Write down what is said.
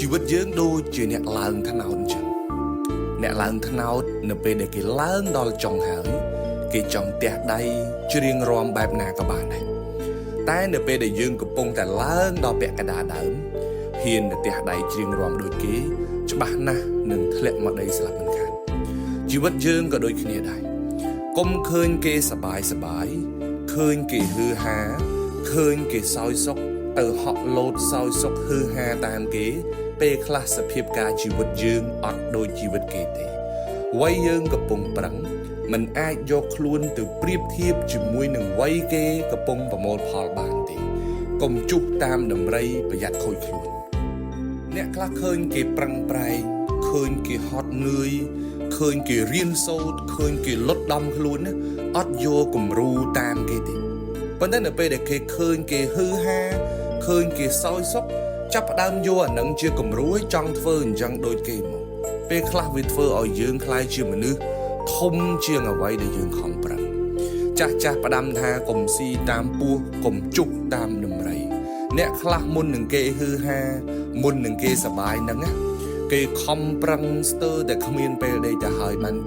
ជីវិតយើងដូចជាអ្នកឡើងថ្នោតអញ្ចឹងអ្នកឡើងថ្នោតនៅពេលដែលគេឡើងដល់ចុងហើយគេចង់ទះដៃច្រៀងរាំបែបណាក៏បានដែរតែនៅពេលដែលយើងកំពុងតែឡើងដល់ពាក់កណ្ដាលដើមហ៊ានទៅទះដៃច្រៀងរាំដូចគេច្បាស់ណាស់នឹងធ្លាក់មកដីស្លាប់មិនខានជីវិតយើងក៏ដូចគ្នាដែរកុំឃើញគេសប្បាយឃើញគេហឺហាឃើញគេសោយសុខទៅហក់លោតសោយសុខហឺហាតាមគេពេលខ្លះសភាពការជីវិតយើងអត់ដូចជីវិតគេទេវ័យយើងកំពុងប្រឹងមិនអាចយកខ្លួនទៅប្រៀបធៀបជាមួយនឹងវ័យគេកំពុងប្រមូលផលបានទេកុំជុះតាមដំរីប្រយ័ត្នខូចខ្លួនអ្នកខ្លះឃើញគេប្រឹងប្រែងឃើញគេហត់នឿយឃើញគេរៀនសូត្រឃើញគេលុតដំខ្លួនណាអត់យកគំរូតាមគេទេប៉ុន្តែនៅពេលដែលគេឃើញគេហឺហាឃើញគេសោយសុខចាប់ផ្ដើមយកអានឹងជាគំរូឲ្យចង់ធ្វើអញ្ចឹងដូចគេមកពេលខ្លះវាធ្វើឲ្យយើងខ្លាយជាមនុស្សធំជាងអ្វីដែលយើងខំប្រឹងចាស់ផ្ដាំថាកុំស៊ីតាមពោះកុំជុកតាមដំរីអ្នកខ្លះមុននឹងគេហឺហាមុននឹងគេសប្បាយហ្នឹងណាគេខំប្រឹងស្ទើរតែគ្មានពេលដេកទៅហើយបាន